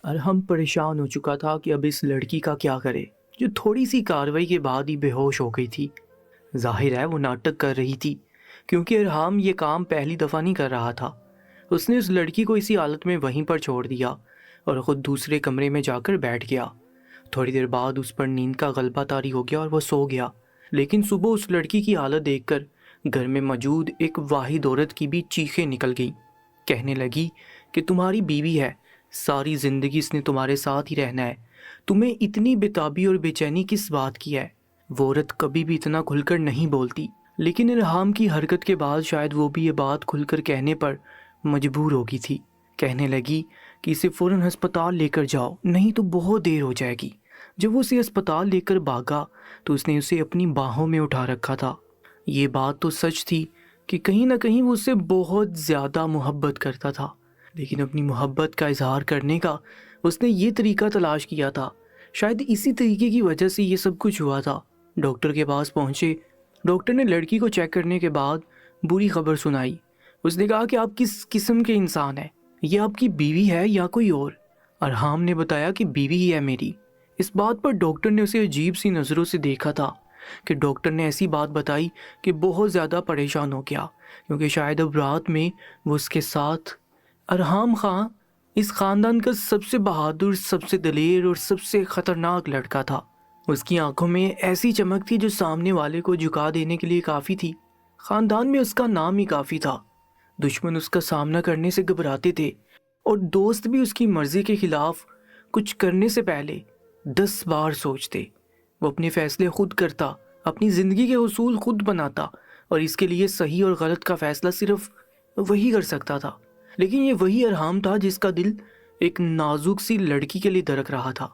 ارحم پریشان ہو چکا تھا کہ اب اس لڑکی کا کیا کرے جو تھوڑی سی کارروائی کے بعد ہی بے ہوش ہو گئی تھی۔ ظاہر ہے وہ ناٹک کر رہی تھی، کیونکہ ارحام یہ کام پہلی دفعہ نہیں کر رہا تھا۔ اس نے اس لڑکی کو اسی حالت میں وہیں پر چھوڑ دیا اور خود دوسرے کمرے میں جا کر بیٹھ گیا۔ تھوڑی دیر بعد اس پر نیند کا غلبہ طاری ہو گیا اور وہ سو گیا۔ لیکن صبح اس لڑکی کی حالت دیکھ کر گھر میں موجود ایک واحد عورت کی بھی چیخیں نکل گئیں۔ کہنے لگی کہ تمہاری بیوی ہے، ساری زندگی اس نے تمہارے ساتھ ہی رہنا ہے، تمہیں اتنی بےتابی اور بے چینی کس بات کی ہے؟ وہ عورت کبھی بھی اتنا کھل کر نہیں بولتی، لیکن ارحام کی حرکت کے بعد شاید وہ بھی یہ بات کھل کر کہنے پر مجبور ہو گئی تھی۔ کہنے لگی کہ اسے فوراً ہسپتال لے کر جاؤ، نہیں تو بہت دیر ہو جائے گی۔ جب وہ اسے ہسپتال لے کر بھاگا تو اس نے اسے اپنی باہوں میں اٹھا رکھا تھا۔ یہ بات تو سچ تھی کہ کہیں نہ کہیں وہ اس سے بہت زیادہ محبت کرتا تھا، لیکن اپنی محبت کا اظہار کرنے کا اس نے یہ طریقہ تلاش کیا تھا۔ شاید اسی طریقے کی وجہ سے یہ سب کچھ ہوا تھا۔ ڈاکٹر کے پاس پہنچے، ڈاکٹر نے لڑکی کو چیک کرنے کے بعد بری خبر سنائی۔ اس نے کہا کہ آپ کس قسم کے انسان ہیں، یہ آپ کی بیوی ہے یا کوئی اور؟ ارحام نے بتایا کہ بیوی ہی ہے میری۔ اس بات پر ڈاکٹر نے اسے عجیب سی نظروں سے دیکھا تھا کہ ڈاکٹر نے ایسی بات بتائی کہ بہت زیادہ پریشان ہو گیا، کیونکہ شاید اب رات میں وہ اس کے ساتھ ارحام خان اس خاندان کا سب سے بہادر، سب سے دلیر اور سب سے خطرناک لڑکا تھا۔ اس کی آنکھوں میں ایسی چمک تھی جو سامنے والے کو جھکا دینے کے لیے کافی تھی۔ خاندان میں اس کا نام ہی کافی تھا۔ دشمن اس کا سامنا کرنے سے گھبراتے تھے اور دوست بھی اس کی مرضی کے خلاف کچھ کرنے سے پہلے 10 بار سوچتے۔ وہ اپنے فیصلے خود کرتا، اپنی زندگی کے اصول خود بناتا اور اس کے لیے صحیح اور غلط کا فیصلہ صرف وہی کر سکتا تھا۔ لیکن یہ وہی ارحام تھا جس کا دل ایک نازک سی لڑکی کے لیے دھڑک رہا تھا۔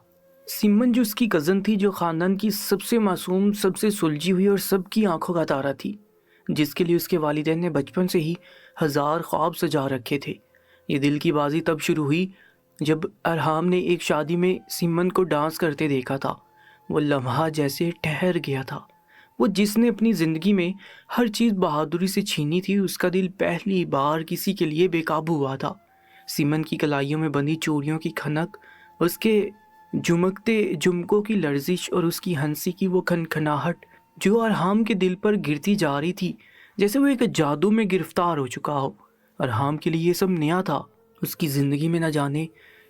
سمن جو اس کی کزن تھی، جو خاندان کی سب سے معصوم، سب سے سلجھی ہوئی اور سب کی آنکھوں کا تارا تھی، جس کے لیے اس کے والدین نے بچپن سے ہی ہزار خواب سجا رکھے تھے۔ یہ دل کی بازی تب شروع ہوئی جب ارحام نے ایک شادی میں سمن کو ڈانس کرتے دیکھا تھا۔ وہ لمحہ جیسے ٹھہر گیا تھا۔ وہ جس نے اپنی زندگی میں ہر چیز بہادری سے چھینی تھی، اس کا دل پہلی بار کسی کے لیے بے قابو ہوا تھا۔ سمن کی کلائیوں میں بندھی چوڑیوں کی کھنک، اس کے جھمکتے جھمکوں کی لرزش اور اس کی ہنسی کی وہ کھنکھناہٹ جو ارحام کے دل پر گرتی جا رہی تھی، جیسے وہ ایک جادو میں گرفتار ہو چکا ہو۔ ارحام کے لیے یہ سب نیا تھا۔ اس کی زندگی میں نہ جانے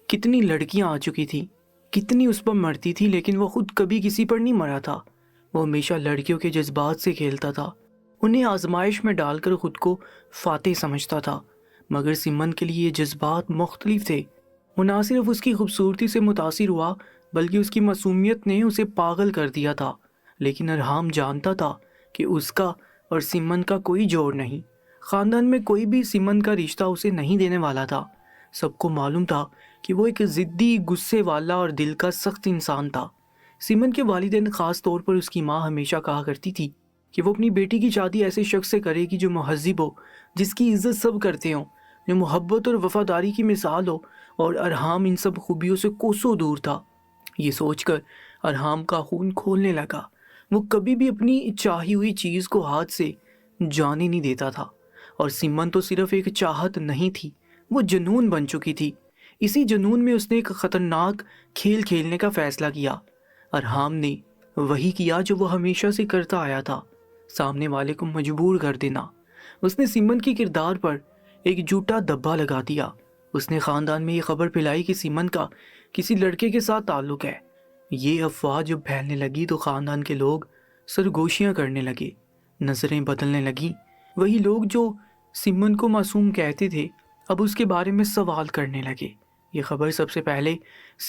کتنی لڑکیاں آ چکی تھیں، کتنی اس پر مرتی تھی، لیکن وہ خود کبھی کسی پر نہیں مرا تھا۔ وہ ہمیشہ لڑکیوں کے جذبات سے کھیلتا تھا، انہیں آزمائش میں ڈال کر خود کو فاتح سمجھتا تھا۔ مگر سمن کے لیے یہ جذبات مختلف تھے۔ وہ نہ صرف اس کی خوبصورتی سے متاثر ہوا، بلکہ اس کی معصومیت نے اسے پاگل کر دیا تھا۔ لیکن ارحام جانتا تھا کہ اس کا اور سمن کا کوئی جوڑ نہیں۔ خاندان میں کوئی بھی سمن کا رشتہ اسے نہیں دینے والا تھا۔ سب کو معلوم تھا کہ وہ ایک ضدی، غصے والا اور دل کا سخت انسان تھا۔ سمن کے والدین، خاص طور پر اس کی ماں، ہمیشہ کہا کرتی تھی کہ وہ اپنی بیٹی کی شادی ایسے شخص سے کرے گی جو مہذب ہو، جس کی عزت سب کرتے ہوں، جو محبت اور وفاداری کی مثال ہو، اور ارحام ان سب خوبیوں سے کوسوں دور تھا۔ یہ سوچ کر ارحام کا خون کھولنے لگا۔ وہ کبھی بھی اپنی چاہی ہوئی چیز کو ہاتھ سے جانے نہیں دیتا تھا، اور سمن تو صرف ایک چاہت نہیں تھی، وہ جنون بن چکی تھی۔ اسی جنون میں اس نے ایک خطرناک کھیل کھیلنے کا فیصلہ کیا۔ ارحام نے وہی کیا جو وہ ہمیشہ سے کرتا آیا تھا، سامنے والے کو مجبور کر دینا۔ اس نے سمن کے کردار پر ایک جھوٹا دبا لگا دیا۔ اس نے خاندان میں یہ خبر پھیلائی کہ سمن کا کسی لڑکے کے ساتھ تعلق ہے۔ یہ افواہ جب پھیلنے لگی تو خاندان کے لوگ سرگوشیاں کرنے لگے، نظریں بدلنے لگیں۔ وہی لوگ جو سمن کو معصوم کہتے تھے اب اس کے بارے میں سوال کرنے لگے۔ یہ خبر سب سے پہلے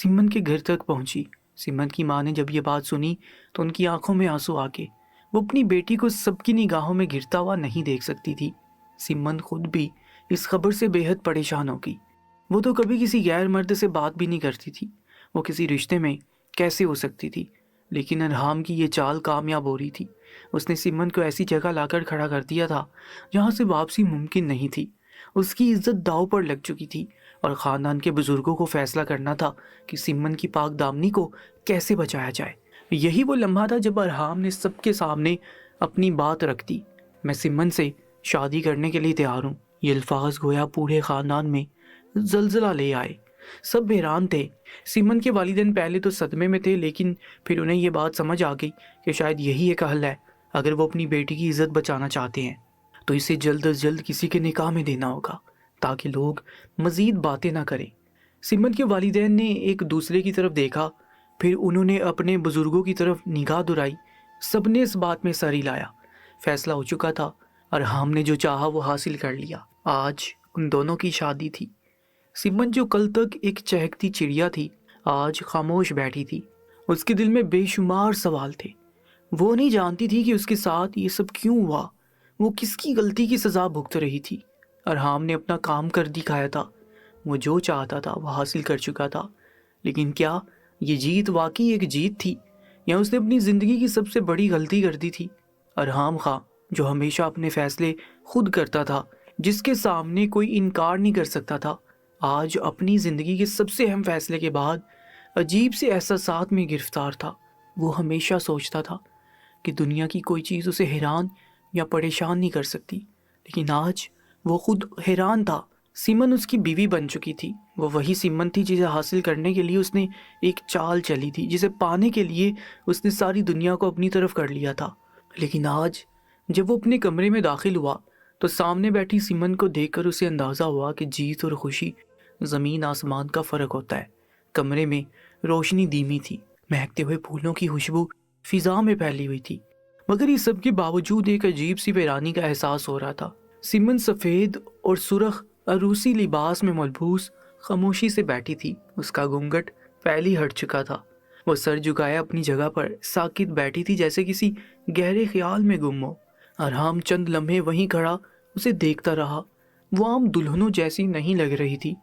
سمن کے گھر تک پہنچی۔ سمن کی ماں نے جب یہ بات سنی تو ان کی آنکھوں میں آنسو آ گئے۔ وہ اپنی بیٹی کو سب کی نگاہوں میں گرتا ہوا نہیں دیکھ سکتی تھی۔ سمن خود بھی اس خبر سے بے حد پریشان ہو گئی۔ وہ تو کبھی کسی غیر مرد سے بات بھی نہیں کرتی تھی، وہ کسی رشتے میں کیسے ہو سکتی تھی؟ لیکن ارحام کی یہ چال کامیاب ہو رہی تھی۔ اس نے سمن کو ایسی جگہ لا کر کھڑا کر دیا تھا جہاں سے واپسی ممکن نہیں تھی۔ اس کی عزت داؤ پر لگ چکی تھی اور خاندان کے بزرگوں کو فیصلہ کرنا تھا کہ سمن کی پاک دامنی کو کیسے بچایا جائے۔ یہی وہ لمحہ تھا جب ارحام نے سب کے سامنے اپنی بات رکھ دی۔ میں سمن سے شادی کرنے کے لیے تیار ہوں۔ یہ الفاظ گویا پورے خاندان میں زلزلہ لے آئے۔ سب حیران تھے۔ سیمن کے والدین پہلے تو صدمے میں تھے، لیکن پھر انہیں یہ بات سمجھ آ گئی کہ شاید یہی ایک حل ہے۔ اگر وہ اپنی بیٹی کی عزت بچانا چاہتے ہیں تو اسے جلد از جلد کسی کے نکاح میں دینا ہوگا تاکہ لوگ مزید باتیں نہ کریں۔ سیمن کے والدین نے ایک دوسرے کی طرف دیکھا، پھر انہوں نے اپنے بزرگوں کی طرف نگاہ دہرائی۔ سب نے اس بات میں سر ہلایا۔ فیصلہ ہو چکا تھا، ارحام نے جو چاہا وہ حاصل کر لیا۔ آج ان دونوں کی شادی تھی۔ سیمن جو کل تک ایک چہکتی چڑیا تھی، آج خاموش بیٹھی تھی۔ اس کے دل میں بے شمار سوال تھے۔ وہ نہیں جانتی تھی کہ اس کے ساتھ یہ سب کیوں ہوا، وہ کس کی غلطی کی سزا بھگت رہی تھی۔ ارحام نے اپنا کام کر دکھایا تھا، وہ جو چاہتا تھا وہ حاصل کر چکا تھا، لیکن کیا یہ جیت واقعی ایک جیت تھی یا اس نے اپنی زندگی کی سب سے بڑی غلطی کر دی تھی؟ ارحام خاں جو ہمیشہ اپنے فیصلے خود کرتا تھا، جس کے سامنے کوئی انکار نہیں کر سکتا تھا، آج اپنی زندگی کے سب سے اہم فیصلے کے بعد عجیب سے احساسات میں گرفتار تھا۔ وہ ہمیشہ سوچتا تھا کہ دنیا کی کوئی چیز اسے حیران یا پریشان نہیں کر سکتی، لیکن آج وہ خود حیران تھا۔ سیمن اس کی بیوی بن چکی تھی، وہ وہی سیمن تھی جسے حاصل کرنے کے لیے اس نے ایک چال چلی تھی، جسے پانے کے لیے اس نے ساری دنیا کو اپنی طرف کر لیا تھا۔ لیکن آج جب وہ اپنے کمرے میں داخل ہوا تو سامنے بیٹھی سیمن کو دیکھ کر اسے اندازہ ہوا کہ جیت اور خوشی زمین آسمان کا فرق ہوتا ہے۔ کمرے میں روشنی دھیمی تھی، مہکتے ہوئے پھولوں کی خوشبو فضا میں پھیلی ہوئی تھی، مگر اس سب کے باوجود ایک عجیب سی ویرانی کا احساس ہو رہا تھا۔ سیمن سفید اور سرخ عروسی لباس میں ملبوس خاموشی سے بیٹھی تھی، اس کا گھونگھٹ پہلے ہی ہٹ چکا تھا، وہ سر جھکائے اپنی جگہ پر ساکت بیٹھی تھی جیسے کسی گہرے خیال میں گم ہو۔ ارحام چند لمحے وہیں کھڑا اسے دیکھتا رہا۔ وہ عام دلہنوں جیسی نہیں لگ رہی تھی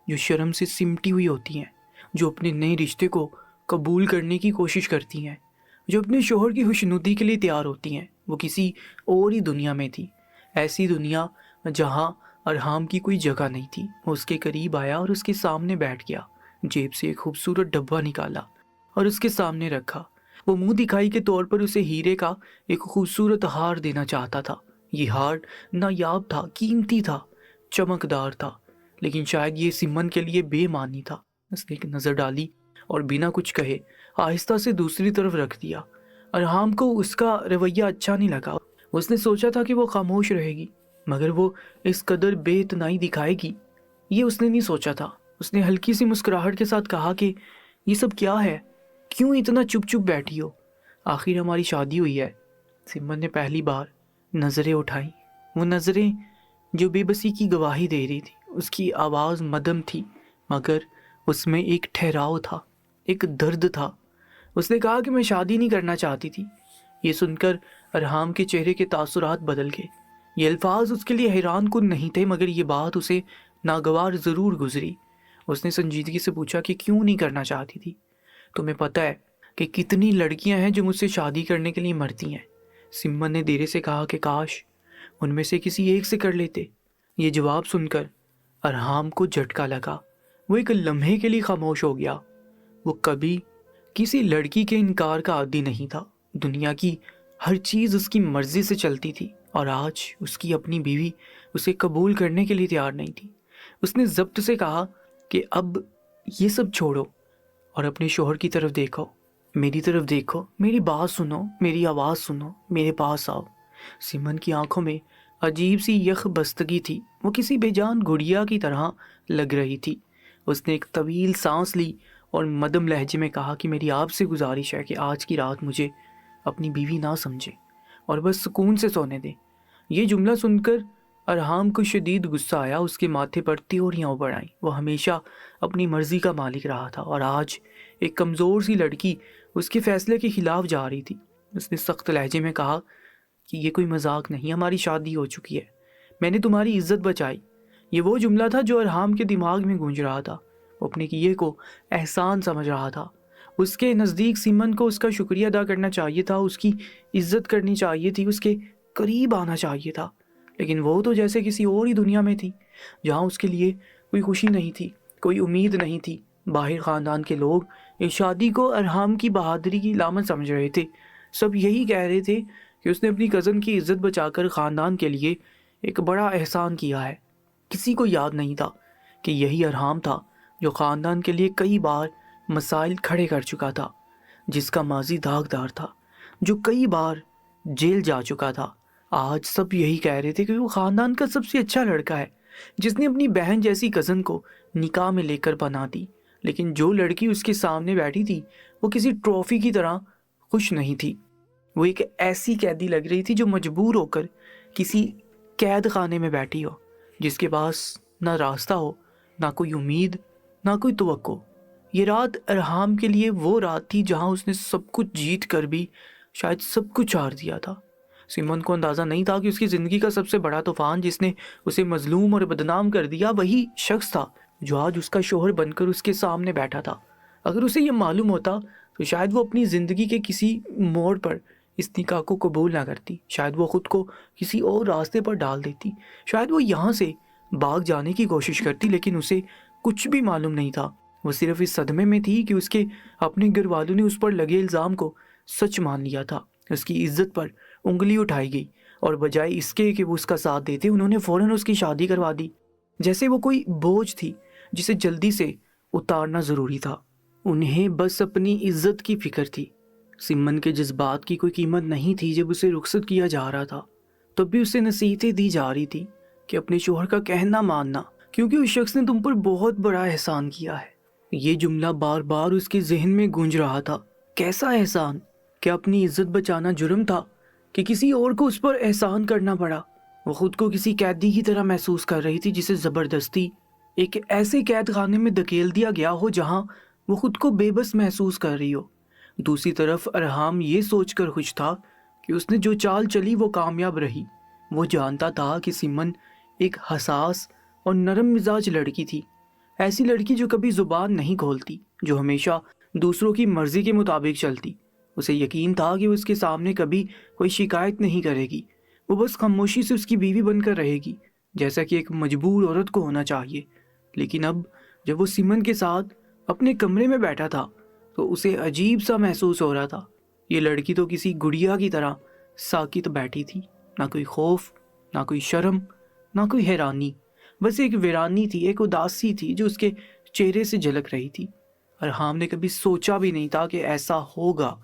جو شرم سے سمٹی ہوئی ہوتی ہیں، جو اپنے نئے رشتے کو قبول کرنے کی کوشش کرتی ہیں، جو اپنے شوہر کی خوشنودی کے لیے تیار ہوتی ہیں۔ وہ کسی اور ہی دنیا میں تھی، ایسی دنیا جہاں ارحام کی کوئی جگہ نہیں تھی۔ وہ اس کے قریب آیا اور اس کے سامنے بیٹھ گیا، جیب سے ایک خوبصورت ڈبہ نکالا اور اس کے سامنے رکھا۔ وہ منہ دکھائی کے طور پر اسے ہیرے کا ایک خوبصورت ہار دینا چاہتا تھا۔ یہ ہار نایاب تھا، قیمتی تھا، چمکدار تھا، لیکن شاید یہ سیمن کے لیے بے معنی تھا۔ اس نے ایک نظر ڈالی اور بنا کچھ کہے آہستہ سے دوسری طرف رکھ دیا۔ ارحام کو اس کا رویہ اچھا نہیں لگا۔ اس نے سوچا تھا کہ وہ خاموش رہے گی، مگر وہ اس قدر بے اتنائی دکھائے گی، یہ اس نے نہیں سوچا تھا۔ اس نے ہلکی سی مسکراہٹ کے ساتھ کہا کہ یہ سب کیا ہے، کیوں اتنا چپ چپ بیٹھی ہو؟ آخر ہماری شادی ہوئی ہے۔ سیمن نے پہلی بار نظریں اٹھائیں، وہ نظریں جو بے بسی کی گواہی دے رہی تھی۔ اس کی آواز مدھم تھی، مگر اس میں ایک ٹھہراؤ تھا، ایک درد تھا۔ اس نے کہا کہ میں شادی نہیں کرنا چاہتی تھی۔ یہ سن کر ارحام کے چہرے کے تاثرات بدل گئے۔ یہ الفاظ اس کے لیے حیران کن نہیں تھے، مگر یہ بات اسے ناگوار ضرور گزری۔ اس نے سنجیدگی سے پوچھا کہ کیوں نہیں کرنا چاہتی تھی؟ تمہیں پتہ ہے کہ کتنی لڑکیاں ہیں جو مجھ سے شادی کرنے کے لیے مرتی ہیں؟ سیمن نے دھیرے سے کہا کہ کاش ان میں سے کسی ایک سے کر لیتے۔ یہ جواب سن کر ارحام کو جھٹکا لگا۔ وہ ایک لمحے کے لیے خاموش ہو گیا۔ وہ کبھی کسی لڑکی کے انکار کا عادی نہیں تھا، دنیا کی ہر چیز اس کی مرضی سے چلتی تھی، اور آج اس کی اپنی بیوی اسے قبول کرنے کے لیے تیار نہیں تھی۔ اس نے ضبط سے کہا کہ اب یہ سب چھوڑو اور اپنے شوہر کی طرف دیکھو، میری طرف دیکھو، میری بات سنو، میری آواز سنو، میرے پاس آؤ۔ سیمن کی آنکھوں میں عجیب سی یخ بستگی تھی، وہ کسی بے جان گڑیا کی طرح لگ رہی تھی۔ اس نے ایک طویل سانس لی اور مدھم لہجے میں کہا کہ میری آپ سے گزارش ہے کہ آج کی رات مجھے اپنی بیوی نہ سمجھے اور بس سکون سے سونے دیں۔ یہ جملہ سن کر ارحام کو شدید غصہ آیا، اس کے ماتھے پر تیوریاں ابھر آئیں۔ وہ ہمیشہ اپنی مرضی کا مالک رہا تھا، اور آج ایک کمزور سی لڑکی اس کے فیصلے کے خلاف جا رہی تھی۔ اس نے سخت لہجے میں کہا کہ یہ کوئی مذاق نہیں، ہماری شادی ہو چکی ہے، میں نے تمہاری عزت بچائی۔ یہ وہ جملہ تھا جو ارحام کے دماغ میں گونج رہا تھا۔ وہ اپنے کیے کو احسان سمجھ رہا تھا۔ اس کے نزدیک سیمن کو اس کا شکریہ ادا کرنا چاہیے تھا، اس کی عزت کرنی چاہیے تھی، اس کے قریب آنا چاہیے تھا، لیکن وہ تو جیسے کسی اور ہی دنیا میں تھی جہاں اس کے لیے کوئی خوشی نہیں تھی، کوئی امید نہیں تھی۔ باہر خاندان کے لوگ اس شادی کو ارحام کی بہادری کی علامت سمجھ رہے تھے۔ سب یہی کہہ رہے تھے کہ اس نے اپنی کزن کی عزت بچا کر خاندان کے لیے ایک بڑا احسان کیا ہے۔ کسی کو یاد نہیں تھا کہ یہی ارحام تھا جو خاندان کے لیے کئی بار مسائل کھڑے کر چکا تھا، جس کا ماضی داغدار تھا، جو کئی بار جیل جا چکا تھا۔ آج سب یہی کہہ رہے تھے کہ وہ خاندان کا سب سے اچھا لڑکا ہے، جس نے اپنی بہن جیسی کزن کو نکاح میں لے کر بنا دی۔ لیکن جو لڑکی اس کے سامنے بیٹھی تھی وہ کسی ٹرافی کی طرح خوش نہیں تھی۔ وہ ایک ایسی قیدی لگ رہی تھی جو مجبور ہو کر کسی قید خانے میں بیٹھی ہو، جس کے پاس نہ راستہ ہو، نہ کوئی امید، نہ کوئی توقع۔ یہ رات ارحام کے لیے وہ رات تھی جہاں اس نے سب کچھ جیت کر بھی شاید سب کچھ ہار دیا تھا۔ سیمن کو اندازہ نہیں تھا کہ اس کی زندگی کا سب سے بڑا طوفان، جس نے اسے مظلوم اور بدنام کر دیا، وہی شخص تھا جو آج اس کا شوہر بن کر اس کے سامنے بیٹھا تھا۔ اگر اسے یہ معلوم ہوتا تو شاید وہ اپنی زندگی کے کسی موڑ پر اس نکاح کو قبول نہ کرتی، شاید وہ خود کو کسی اور راستے پر ڈال دیتی، شاید وہ یہاں سے بھاگ جانے کی کوشش کرتی، لیکن اسے کچھ بھی معلوم نہیں تھا۔ وہ صرف اس صدمے میں تھی کہ اس کے اپنے گھر والوں نے اس پر لگے الزام کو سچ مان لیا تھا۔ اس کی عزت پر انگلی اٹھائی گئی اور بجائے اس کے کہ وہ اس کا ساتھ دیتے، انہوں نے فوراً اس کی شادی کروا دی، جیسے وہ کوئی بوجھ تھی جسے جلدی سے اتارنا ضروری تھا۔ انہیں بس اپنی عزت کی فکر تھی۔ سمن کے جذبات کی کوئی قیمت نہیں تھی۔ جب اسے رخصت کیا جا رہا تھا تب بھی اسے نصیحتیں دی جا رہی تھی کہ اپنے شوہر کا کہنا ماننا، کیونکہ اس شخص نے تم پر بہت بڑا احسان کیا ہے۔ یہ جملہ بار بار اس کے ذہن میں گونج رہا تھا۔ کیسا احسان؟ کیا اپنی عزت بچانا جرم تھا کہ کسی اور کو اس پر احسان کرنا پڑا؟ وہ خود کو کسی قیدی کی طرح محسوس کر رہی تھی جسے زبردستی ایک ایسے قید خانے میں دھکیل دیا گیا ہو جہاں وہ خود کو بے بس محسوس کر رہی ہو۔ دوسری طرف ارحام یہ سوچ کر خوش تھا کہ اس نے جو چال چلی وہ کامیاب رہی۔ وہ جانتا تھا کہ سمن ایک حساس اور نرم مزاج لڑکی تھی، ایسی لڑکی جو کبھی زبان نہیں کھولتی، جو ہمیشہ دوسروں کی مرضی کے مطابق چلتی۔ اسے یقین تھا کہ وہ اس کے سامنے کبھی کوئی شکایت نہیں کرے گی، وہ بس خاموشی سے اس کی بیوی بن کر رہے گی، جیسا کہ ایک مجبور عورت کو ہونا چاہیے۔ لیکن اب جب وہ سمن کے ساتھ اپنے کمرے میں بیٹھا تھا تو اسے عجیب سا محسوس ہو رہا تھا۔ یہ لڑکی تو کسی گڑیا کی طرح ساکت بیٹھی تھی، نہ کوئی خوف، نہ کوئی شرم، نہ کوئی حیرانی، بس ایک ویرانی تھی، ایک اداسی تھی جو اس کے چہرے سے جھلک رہی تھی۔ ارحام نے کبھی سوچا بھی نہیں تھا کہ ایسا ہوگا۔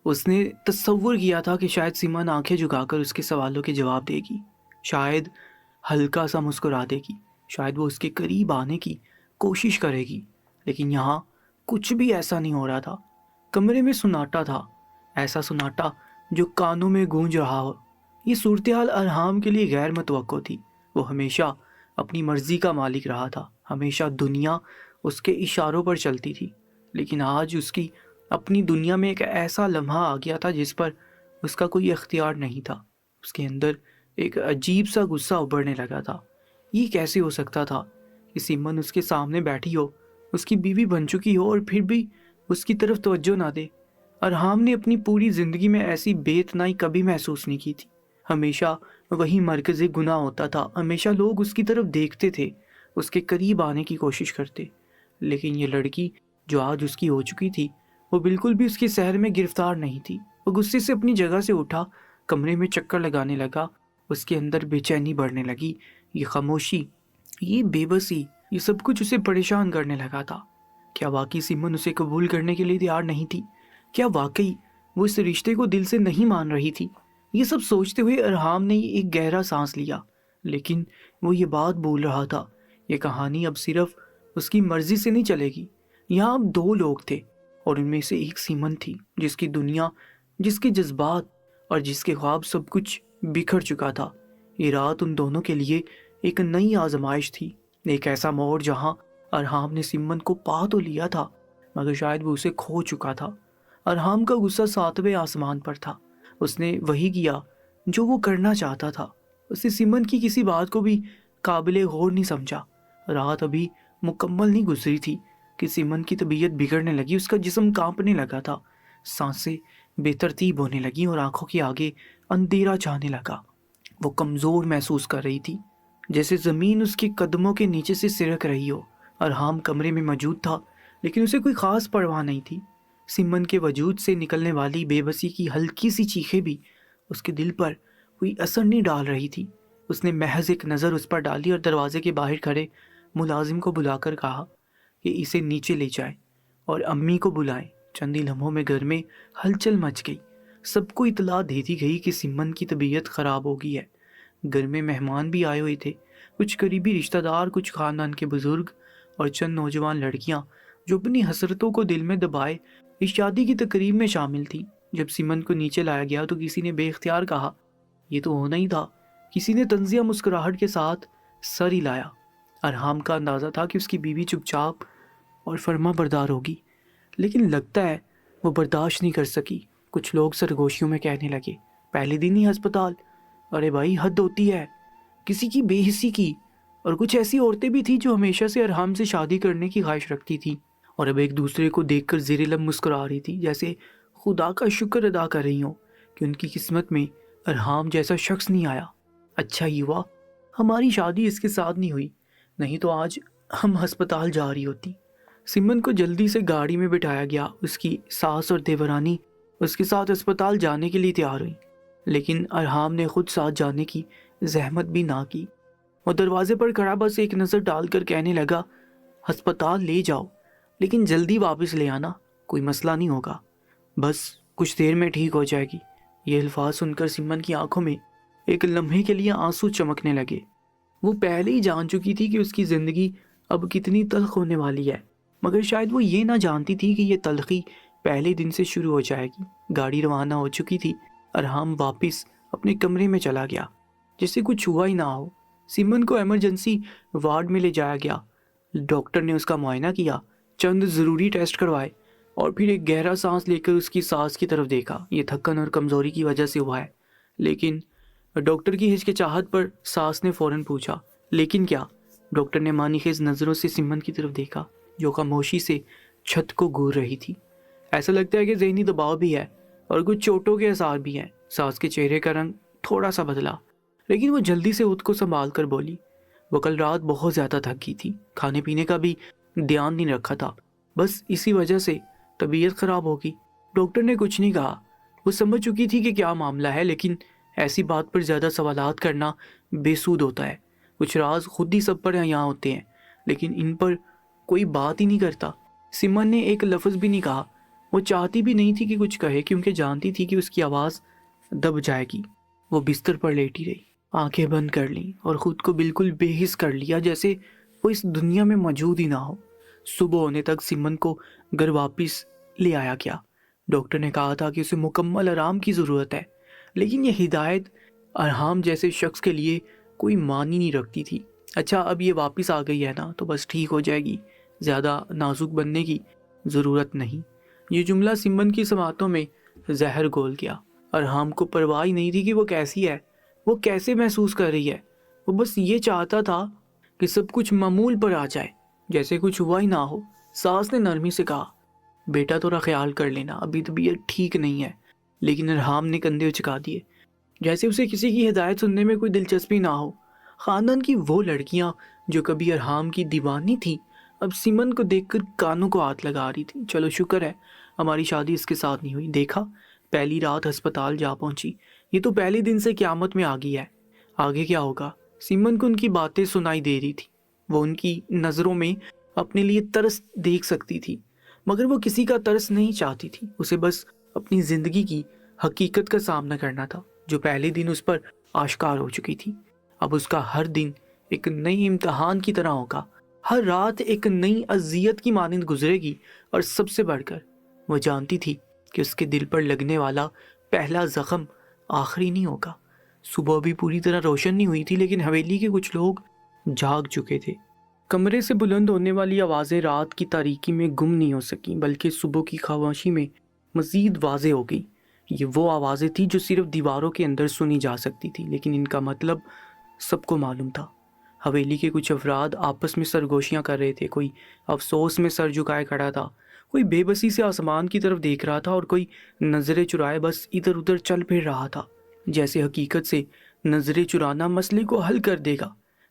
اس نے تصور کیا تھا کہ شاید سمن آنکھیں جھکا کر اس کے سوالوں کے جواب دے گی، شاید ہلکا سا مسکرا دے گی، شاید وہ اس کے قریب آنے کی کوشش کرے گی، لیکن یہاں کچھ بھی ایسا نہیں ہو رہا تھا۔ کمرے میں سناٹا تھا، ایسا سناٹا جو کانوں میں گونج رہا ہو۔ یہ صورتحال ارحام کے لیے غیر متوقع تھی۔ وہ ہمیشہ اپنی مرضی کا مالک رہا تھا، ہمیشہ دنیا اس کے اشاروں پر چلتی تھی، لیکن آج اس کی اپنی دنیا میں ایک ایسا لمحہ آ گیا تھا جس پر اس کا کوئی اختیار نہیں تھا۔ اس کے اندر ایک عجیب سا غصہ ابھرنے لگا تھا۔ یہ کیسے ہو سکتا تھا کہ سمن اس کے سامنے بیٹھی ہو، اس کی بیوی بن چکی ہو، اور پھر بھی اس کی طرف توجہ نہ دے؟ ارحام نے اپنی پوری زندگی میں ایسی بے اتنائی کبھی محسوس نہیں کی تھی۔ ہمیشہ وہی مرکز گناہ ہوتا تھا، ہمیشہ لوگ اس کی طرف دیکھتے تھے، اس کے قریب آنے کی کوشش کرتے، لیکن یہ لڑکی جو آج اس کی ہو چکی تھی وہ بالکل بھی اس کے سحر میں گرفتار نہیں تھی۔ وہ غصے سے اپنی جگہ سے اٹھا، کمرے میں چکر لگانے لگا۔ اس کے اندر بے چینی بڑھنے لگی۔ یہ خاموشی، یہ بے بسی، یہ سب کچھ اسے پریشان کرنے لگا تھا۔ کیا واقعی سمن اسے قبول کرنے کے لیے تیار نہیں تھی؟ کیا واقعی وہ اس رشتے کو دل سے نہیں مان رہی تھی؟ یہ سب سوچتے ہوئے ارحام نے ایک گہرا سانس لیا، لیکن وہ یہ بات بول رہا تھا، یہ کہانی اب صرف اس کی مرضی سے نہیں چلے گی۔ یہاں اب دو لوگ تھے، اور ان میں سے ایک سمن تھی جس کی دنیا، جس کے جذبات اور جس کے خواب سب کچھ بکھر چکا تھا۔ یہ رات ان دونوں کے لیے ایک نئی آزمائش تھی، ایک ایسا موڑ جہاں ارحام نے سمن کو پا تو لیا تھا مگر شاید وہ اسے کھو چکا تھا۔ ارحام کا غصہ ساتویں آسمان پر تھا۔ اس نے وہی کیا جو وہ کرنا چاہتا تھا۔ اس نے سمن کی کسی بات کو بھی قابل غور نہیں سمجھا۔ رات ابھی مکمل نہیں گزری تھی کہ سمن کی طبیعت بگڑنے لگی، اس کا جسم کانپنے لگا تھا، سانسیں بے ترتیب ہونے لگیں اور آنکھوں کے آگے اندھیرا چھانے لگا۔ وہ کمزور محسوس کر رہی تھی، جیسے زمین اس کے قدموں کے نیچے سے سرک رہی ہو۔ ارحام کمرے میں موجود تھا لیکن اسے کوئی خاص پرواہ نہیں تھی۔ سمن کے وجود سے نکلنے والی بے بسی کی ہلکی سی چیخیں بھی اس کے دل پر کوئی اثر نہیں ڈال رہی تھی۔ اس نے محض ایک نظر اس پر ڈالی اور دروازے کے باہر کھڑے ملازم کو بلا کر کہا، کہ اسے نیچے لے جائے اور امی کو بلائیں۔ چند ہی لمحوں میں گھر میں ہلچل مچ گئی۔ سب کو اطلاع دے دی گئی کہ سمن کی طبیعت خراب ہو گئی ہے۔ گھر میں مہمان بھی آئے ہوئے تھے، کچھ قریبی رشتہ دار، کچھ خاندان کے بزرگ اور چند نوجوان لڑکیاں جو اپنی حسرتوں کو دل میں دبائے اس شادی کی تقریب میں شامل تھیں۔ جب سمن کو نیچے لایا گیا تو کسی نے بے اختیار کہا، یہ تو ہونا ہی تھا۔ کسی نے طنزیہ مسکراہٹ کے ساتھ سر ہلایا۔ ارحام کا اندازہ تھا کہ اس کی بیوی چپ چاپ اور فرما بردار ہوگی، لیکن لگتا ہے وہ برداشت نہیں کر سکی۔ کچھ لوگ سرگوشیوں میں کہنے لگے، پہلے دن ہی ہسپتال، ارے بھائی حد ہوتی ہے، کسی کی بے حسی کی۔ اور کچھ ایسی عورتیں بھی تھیں جو ہمیشہ سے ارحام سے شادی کرنے کی خواہش رکھتی تھی اور اب ایک دوسرے کو دیکھ کر زیر لب مسکرا رہی تھی، جیسے خدا کا شکر ادا کر رہی ہوں کہ ان کی قسمت میں ارحام جیسا شخص نہیں آیا۔ اچھا ہی ہوا ہماری شادی اس کے ساتھ نہیں ہوئی، نہیں تو آج ہم ہسپتال جا رہی ہوتی۔ سمن کو جلدی سے گاڑی میں بٹھایا گیا۔ اس کی ساس اور دیورانی اس کے ساتھ اسپتال جانے کے لیے تیار ہوئی، لیکن ارحام نے خود ساتھ جانے کی زحمت بھی نہ کی۔ وہ دروازے پر کھڑا بس ایک نظر ڈال کر کہنے لگا، ہسپتال لے جاؤ لیکن جلدی واپس لے آنا، کوئی مسئلہ نہیں ہوگا، بس کچھ دیر میں ٹھیک ہو جائے گی۔ یہ الفاظ سن کر سمن کی آنکھوں میں ایک لمحے کے لیے آنسو چمکنے لگے۔ وہ پہلے ہی جان چکی تھی کہ اس کی زندگی اب کتنی تلخ ہونے والی ہے، مگر شاید وہ یہ نہ جانتی تھی کہ یہ تلخی پہلے دن سے شروع ہو جائے گی۔ گاڑی روانہ ہو چکی تھی۔ ارحام واپس اپنے کمرے میں چلا گیا جیسے کچھ ہوا ہی نہ ہو۔ سمن کو ایمرجنسی وارڈ میں لے جایا گیا۔ ڈاکٹر نے اس کا معائنہ کیا، چند ضروری ٹیسٹ کروائے اور پھر ایک گہرا سانس لے کر اس کی سانس کی طرف دیکھا۔ یہ تھکن اور کمزوری کی وجہ سے ہوا ہے، لیکن ڈاکٹر کی ہچکچاہٹ پر سانس نے فوراً پوچھا، لیکن کیا؟ ڈاکٹر نے معنی خیز نظروں سے سمن کی طرف دیکھا جو خاموشی سے چھت کو گور رہی تھی۔ ایسا لگتا ہے کہ ذہنی دباؤ بھی ہے اور کچھ چوٹوں کے آثار بھی ہیں۔ سانس کے چہرے کا رنگ تھوڑا سا بدلا، لیکن وہ جلدی سے خود کو سنبھال کر بولی، وہ کل رات بہت زیادہ تھک گئی تھی، کھانے پینے کا بھی دھیان نہیں رکھا تھا، بس اسی وجہ سے طبیعت خراب ہوگی۔ ڈاکٹر نے کچھ نہیں کہا۔ وہ سمجھ چکی تھی کہ کیا معاملہ ہے، لیکن ایسی بات پر زیادہ سوالات کرنا بے سود ہوتا ہے۔ کچھ راز خود ہی سب پر یہاں ہوتے ہیں، لیکن ان پر کوئی بات ہی نہیں کرتا۔ سمن نے ایک لفظ بھی نہیں کہا۔ وہ چاہتی بھی نہیں تھی کہ کچھ کہے، کیونکہ جانتی تھی کہ اس کی آواز دب جائے گی۔ وہ بستر پر لیٹی رہی، آنکھیں بند کر لیں اور خود کو بالکل بے حس کر لیا، جیسے وہ اس دنیا میں موجود ہی نہ ہو۔ صبح ہونے تک سمن کو گھر واپس لے آیا گیا۔ ڈاکٹر نے کہا تھا کہ اسے مکمل آرام کی ضرورت ہے، لیکن یہ ہدایت ارحام جیسے شخص کے لیے کوئی معنی نہیں رکھتی تھی۔ اچھا اب یہ واپس آ گئی ہے نا تو بس ٹھیک ہو جائے گی، زیادہ نازک بننے کی ضرورت نہیں۔ یہ جملہ سمن کی سماعتوں میں زہر گھول گیا۔ ارحام کو پرواہ ہی نہیں تھی کہ وہ کیسی ہے، وہ کیسے محسوس کر رہی ہے۔ وہ بس یہ چاہتا تھا کہ سب کچھ معمول پر آ جائے، جیسے کچھ ہوا ہی نہ ہو۔ ساس نے نرمی سے کہا، بیٹا تھوڑا خیال کر لینا، ابھی طبیعت ٹھیک نہیں ہے۔ لیکن ارحام نے کندھے اچکا دیے، جیسے اسے کسی کی ہدایت سننے میں کوئی دلچسپی نہ ہو۔ خاندان کی وہ لڑکیاں جو کبھی ارحام کی دیوانی تھی، اب سمن کو دیکھ کر کانوں کو ہاتھ لگا رہی تھی۔ چلو شکر ہے ہماری شادی اس کے ساتھ نہیں ہوئی، دیکھا پہلی رات ہسپتال جا پہنچی، یہ تو پہلے دن سے قیامت میں آ گئی ہے، آگے کیا ہوگا؟ سمن کو ان کی باتیں سنائی دے رہی تھی۔ وہ ان کی نظروں میں اپنے لیے ترس دیکھ سکتی تھی، مگر وہ کسی کا ترس نہیں چاہتی تھی۔ اسے بس اپنی زندگی کی حقیقت کا سامنا کرنا تھا جو پہلے دن اس پر آشکار ہو چکی تھی۔ اب اس کا ہر دن ایک نئی امتحان کی طرح ہوگا، ہر رات ایک نئی اذیت کی مانند گزرے گی، اور سب سے بڑھ کر وہ جانتی تھی کہ اس کے دل پر لگنے والا پہلا زخم آخری نہیں ہوگا۔ صبح بھی پوری طرح روشن نہیں ہوئی تھی، لیکن حویلی کے کچھ لوگ جاگ چکے تھے۔ کمرے سے بلند ہونے والی آوازیں رات کی تاریکی میں گم نہیں ہو سکیں، بلکہ صبح کی خاموشی میں مزید واضح ہو گئی۔ یہ وہ آوازیں تھیں جو صرف دیواروں کے اندر سنی جا سکتی تھی، لیکن ان کا مطلب سب کو معلوم تھا۔ حویلی کے کچھ افراد آپس میں سرگوشیاں کر رہے تھے، کوئی افسوس میں سر جھکائے کھڑا تھا، کوئی بے بسی سے آسمان کی طرف دیکھ رہا تھا، اور کوئی نظریں چرائے بس ادھر ادھر چل پھر رہا تھا، جیسے حقیقت سے نظریں چرانا مسئلے کو حل کر دے گا۔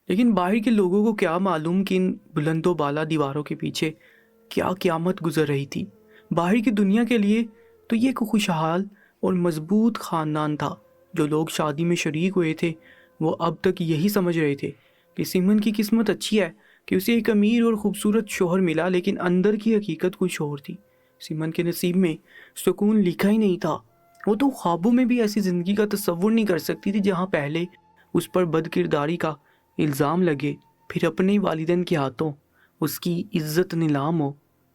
لیکن باہر کے لوگوں کو کیا معلوم کہ ان بلند و بالا دیواروں کے پیچھے کیا قیامت گزر رہی تھی۔ باہر کی دنیا کے لیے تو یہ ایک خوشحال اور مضبوط خاندان تھا۔ جو لوگ شادی میں شریک ہوئے تھے وہ اب تک یہی سمجھ رہے تھے کہ سمن کی قسمت اچھی ہے، کہ اسے ایک امیر اور خوبصورت شوہر ملا، لیکن اندر کی حقیقت کچھ اور تھی۔ سمن کے نصیب میں سکون لکھا ہی نہیں تھا۔ وہ تو خوابوں میں بھی ایسی زندگی کا تصور نہیں کر سکتی تھی جہاں پہلے اس پر بد کرداری کا الزام لگے، پھر اپنے والدین کے ہاتھوں اس کی عزت نیلام ہو،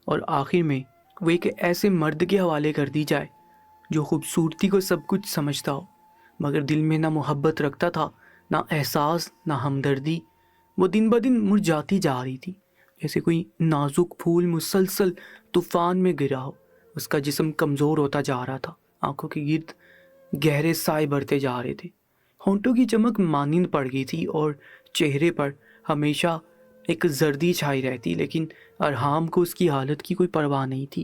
اور آخر میں وہ ایک ایسے مرد کے حوالے کر دی جائے جو خوبصورتی کو سب کچھ سمجھتا ہو، مگر دل میں نہ محبت رکھتا تھا، نہ احساس، نہ ہمدردی۔ وہ دن بدن مرجھاتی جا رہی تھی، جیسے کوئی نازک پھول مسلسل طوفان میں گرا ہو۔ اس کا جسم کمزور ہوتا جا رہا تھا، آنکھوں کے گرد گہرے سائے بڑھتے جا رہے تھے، ہونٹوں کی چمک مانند پڑ گئی تھی، اور چہرے پر ہمیشہ ایک زردی چھائی رہتی، لیکن ارحام کو اس کی حالت کی کوئی پرواہ نہیں تھی۔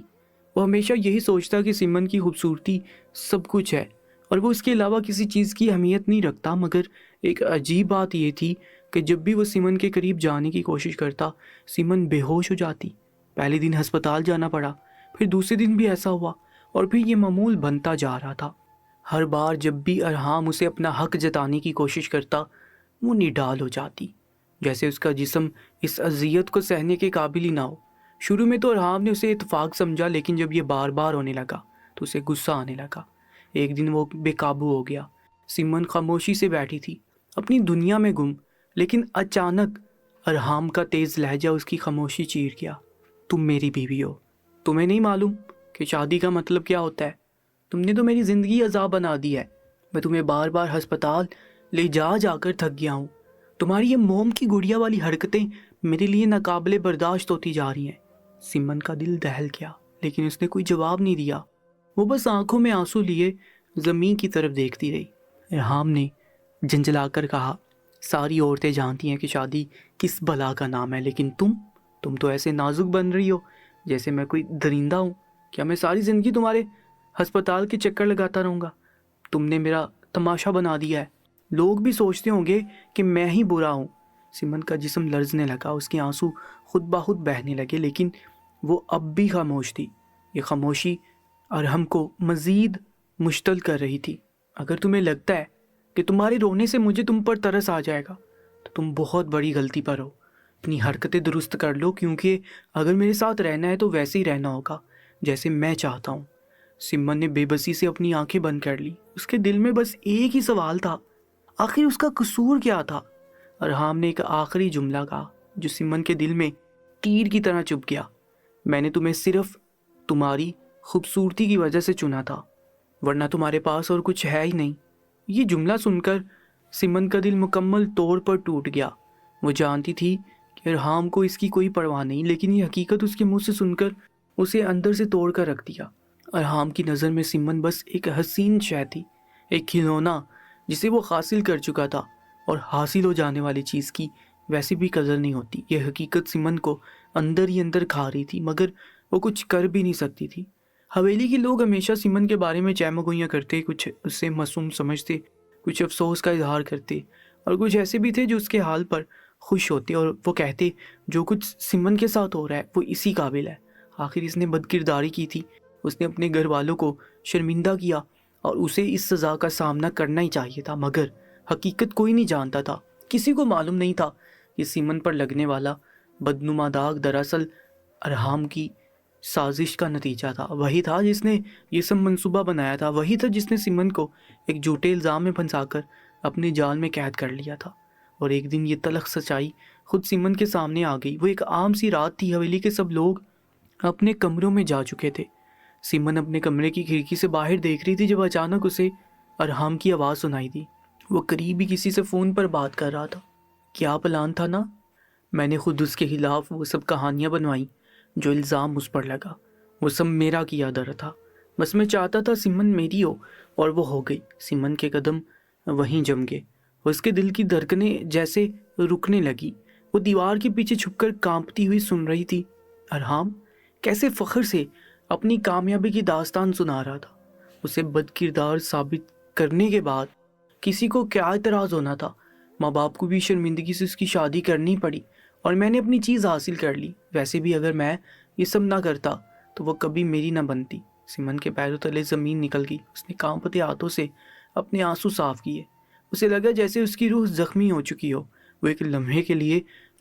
وہ ہمیشہ یہی سوچتا کہ سمن کی خوبصورتی سب کچھ ہے اور وہ اس کے علاوہ کسی چیز کی اہمیت نہیں رکھتا، مگر ایک عجیب بات یہ تھی کہ جب بھی وہ سمن کے قریب جانے کی کوشش کرتا، سمن بے ہوش ہو جاتی۔ پہلے دن ہسپتال جانا پڑا، پھر دوسرے دن بھی ایسا ہوا، اور پھر یہ معمول بنتا جا رہا تھا۔ ہر بار جب بھی ارحام اسے اپنا حق جتانے کی کوشش کرتا، وہ نڈال ہو جاتی، جیسے اس کا جسم اس اذیت کو سہنے کے قابل ہی نہ ہو۔ شروع میں تو ارحام نے اسے اتفاق سمجھا، لیکن جب یہ بار بار ہونے لگا تو اسے غصہ آنے لگا۔ ایک دن وہ بے قابو ہو گیا۔ سمن خاموشی سے بیٹھی تھی، اپنی دنیا میں گم، لیکن اچانک ارحام کا تیز لہجہ اس کی خاموشی چیر گیا۔ تم میری بیوی ہو، تمہیں نہیں معلوم کہ شادی کا مطلب کیا ہوتا ہے؟ تم نے تو میری زندگی عذاب بنا دی ہے۔ میں تمہیں بار بار ہسپتال لے جا جا کر تھک گیا ہوں۔ تمہاری یہ موم کی گڑیا والی حرکتیں میرے لیے ناقابل برداشت ہوتی جا رہی ہیں۔ سمن کا دل دہل گیا، لیکن اس نے کوئی جواب نہیں دیا۔ وہ بس آنکھوں میں آنسو لیے زمین کی طرف دیکھتی رہی۔ ارحام نے جھنجھلا کر کہا، ساری عورتیں جانتی ہیں کہ شادی کس بلا کا نام ہے، لیکن تم تو ایسے نازک بن رہی ہو جیسے میں کوئی درندہ ہوں۔ کیا میں ساری زندگی تمہارے ہسپتال کے چکر لگاتا رہوں گا؟ تم نے میرا تماشا بنا دیا ہے۔ لوگ بھی سوچتے ہوں گے کہ میں ہی برا ہوں۔ سمن کا جسم لرزنے لگا، اس کے آنسو خود بخود بہنے لگے، لیکن وہ اب بھی خاموش تھی۔ یہ خاموشی ارحم کو مزید مشتعل کر رہی تھی۔ اگر تمہیں لگتا ہے کہ تمہارے رونے سے مجھے تم پر ترس آ جائے گا تو تم بہت بڑی غلطی پر ہو۔ اپنی حرکتیں درست کر لو، کیونکہ اگر میرے ساتھ رہنا ہے تو ویسے ہی رہنا ہوگا جیسے میں چاہتا ہوں۔ سمن نے بے بسی سے اپنی آنکھیں بند کر لی۔ اس کے دل میں بس ایک ہی سوال تھا، آخر اس کا قصور کیا تھا؟ ارحام نے ایک آخری جملہ کہا جو سمن کے دل میں تیر کی طرح چبھ گیا، میں نے تمہیں صرف تمہاری خوبصورتی کی وجہ سے چنا تھا، ورنہ تمہارے پاس اور کچھ ہے ہی نہیں۔ یہ جملہ سن کر سمن کا دل مکمل طور پر ٹوٹ گیا۔ وہ جانتی تھی کہ ارحام کو اس کی کوئی پرواہ نہیں، لیکن یہ حقیقت اس کے منہ سے سن کر اسے اندر سے توڑ کر رکھ دیا۔ ارحام کی نظر میں سمن بس ایک حسین شے تھی، ایک کھلونا جسے وہ حاصل کر چکا تھا، اور حاصل ہو جانے والی چیز کی ویسے بھی قدر نہیں ہوتی۔ یہ حقیقت سمن کو اندر ہی اندر کھا رہی تھی، مگر وہ کچھ کر بھی نہیں سکتی تھی۔ حویلی کے لوگ ہمیشہ سمن کے بارے میں چہمہ گوئیاں کرتے، کچھ اسے معصوم سمجھتے، کچھ افسوس کا اظہار کرتے، اور کچھ ایسے بھی تھے جو اس کے حال پر خوش ہوتے اور وہ کہتے جو کچھ سمن کے ساتھ ہو رہا ہے وہ اسی قابل ہے۔ آخر اس نے بد کرداری کی تھی، اس نے اپنے گھر والوں کو شرمندہ کیا اور اسے اس سزا کا سامنا کرنا ہی چاہیے تھا، مگر حقیقت کوئی نہیں جانتا تھا۔ کسی کو معلوم نہیں تھا کہ سمن پر لگنے والا بدنما داغ دراصل ارحام کی سازش کا نتیجہ تھا۔ وہی تھا جس نے یہ سب منصوبہ بنایا تھا، وہی تھا جس نے سمن کو ایک جھوٹے الزام میں پھنسا کر اپنے جال میں قید کر لیا تھا۔ اور ایک دن یہ تلخ سچائی خود سمن کے سامنے آ گئی۔ وہ ایک عام سی رات تھی، حویلی کے سب لوگ اپنے کمروں میں جا چکے تھے۔ سمن اپنے کمرے کی کھڑکی سے باہر دیکھ رہی تھی جب اچانک اسے ارحام کی آواز سنائی دی۔ وہ قریب ہی کسی سے فون پر بات کر رہا تھا۔ کیا پلان تھا نا، میں نے خود اس کے خلاف وہ سب کہانیاں بنوائیں جو الزام اس پر لگا، وہ سب میرا کیا در تھا۔ بس میں چاہتا تھا سمن میری ہو، اور وہ ہو گئی۔ سمن کے قدم وہیں جم گئے، اس کے دل کی دھڑکنیں جیسے رکنے لگی۔ وہ دیوار کے پیچھے چھپ کر کانپتی ہوئی سن رہی تھی۔ ارحام کیسے فخر سے اپنی کامیابی کی داستان سنا رہا تھا۔ اسے بد کردار ثابت کرنے کے بعد کسی کو کیا اعتراض ہونا تھا؟ ماں باپ کو بھی شرمندگی سے اس کی شادی کرنی پڑی، اور میں نے اپنی چیز حاصل کر لی۔ ویسے بھی اگر میں یہ سب نہ کرتا تو وہ کبھی میری نہ بنتی۔ سمن کے پیروں تلے زمین نکل گئی۔ اس نے کانپتے ہاتھوں سے اپنے آنسو صاف کیے۔ اسے لگا جیسے اس کی روح زخمی ہو چکی ہو۔ وہ ایک لمحے کے لیے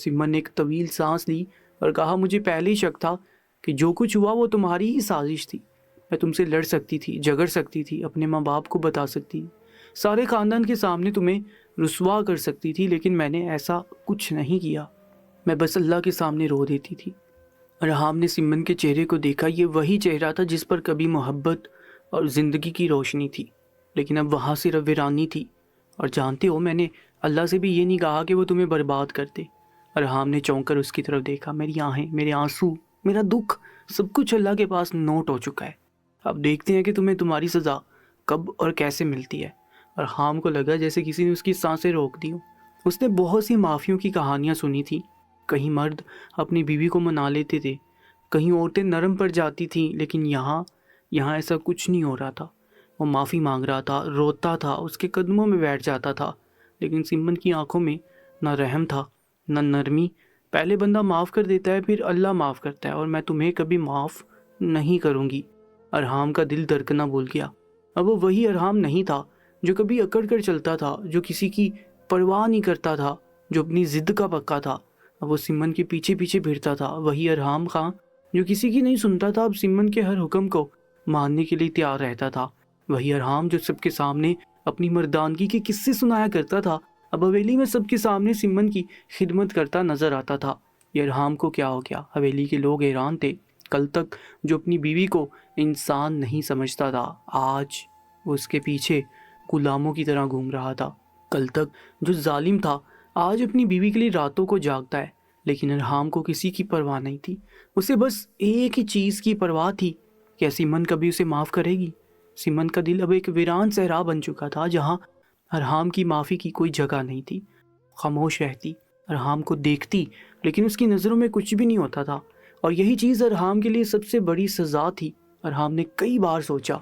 سمن نے ایک طویل سانس لی اور کہا مجھے پہلے ہی شک تھا کہ جو کچھ ہوا وہ تمہاری ہی سازش تھی. میں تم سے لڑ سکتی تھی، جھگڑ سکتی تھی، اپنے ماں باپ کو بتا سکتی، سارے خاندان کے سامنے تمہیں رسوا کر سکتی تھی، لیکن میں نے ایسا کچھ نہیں کیا. میں بس اللہ کے سامنے رو دیتی تھی. ارحام نے سمن کے چہرے کو دیکھا. یہ وہی چہرہ تھا جس پر کبھی محبت اور زندگی کی روشنی تھی، لیکن اب وہاں صرف ویرانی تھی. اور جانتے ہو، میں نے اللہ سے بھی یہ نہیں کہا کہ وہ تمہیں برباد کر دے. ارحام نے چونک کر اس کی طرف دیکھا. میری آہیں، میرے آنسو، میرا دکھ، سب کچھ اللہ کے پاس نوٹ ہو چکا ہے. اب دیکھتے ہیں کہ تمہیں تمہاری سزا کب اور کیسے ملتی ہے. ارحام کو لگا جیسے کسی نے اس کی سانسیں روک دی ہوں. اس نے بہت سی معافیوں کی کہانیاں سنی تھیں. کہیں مرد اپنی بیوی کو منا لیتے تھے، کہیں عورتیں نرم پڑ جاتی تھیں، لیکن یہاں ایسا کچھ نہیں ہو رہا تھا. وہ معافی مانگ رہا تھا، روتا تھا، اس کے قدموں میں بیٹھ جاتا تھا، لیکن سمن کی آنکھوں میں نہ رحم تھا نہ نرمی. پہلے بندہ معاف کر دیتا ہے، پھر اللہ معاف کرتا ہے، اور میں تمہیں کبھی معاف نہیں کروں گی. ارحام کا دل دھڑکنا بھول گیا. اب وہ وہی ارحام نہیں تھا جو کبھی اکڑ کر چلتا تھا، جو کسی کی پرواہ نہیں کرتا تھا، جو اپنی ضد کا پکا تھا. اب وہ سمن کے پیچھے پیچھے پھرتا تھا. وہی ارحام خان جو کسی کی نہیں سنتا تھا، اب سمن کے ہر حکم کو ماننے کے لیے تیار رہتا تھا. وہی ارحام جو سب کے سامنے اپنی مردانگی کے قصے سنایا کرتا تھا، اب حویلی میں سب کے سامنے سمن کی خدمت کرتا نظر آتا تھا. یہ ارحام کو کیا ہو گیا؟ حویلی کے لوگ حیران تھے. کل تک جو اپنی بیوی کو انسان نہیں سمجھتا تھا، آج وہ اس کے پیچھے غلاموں کی طرح گھوم رہا تھا. کل تک جو ظالم تھا، آج اپنی بیوی کے لیے راتوں کو جاگتا ہے. لیکن ارحام کو کسی کی پرواہ نہیں تھی. اسے بس ایک ہی چیز کی پرواہ تھی، کیا سمن کبھی اسے معاف کرے گی؟ سمن کا دل اب ایک ویران صحرا بن چکا تھا، جہاں ارحام کی معافی کی کوئی جگہ نہیں تھی. خاموش رہتی، ارحام کو دیکھتی، لیکن اس کی نظروں میں کچھ بھی نہیں ہوتا تھا. اور یہی چیز ارحام کے لیے سب سے بڑی سزا تھی. ارحام نے کئی بار سوچا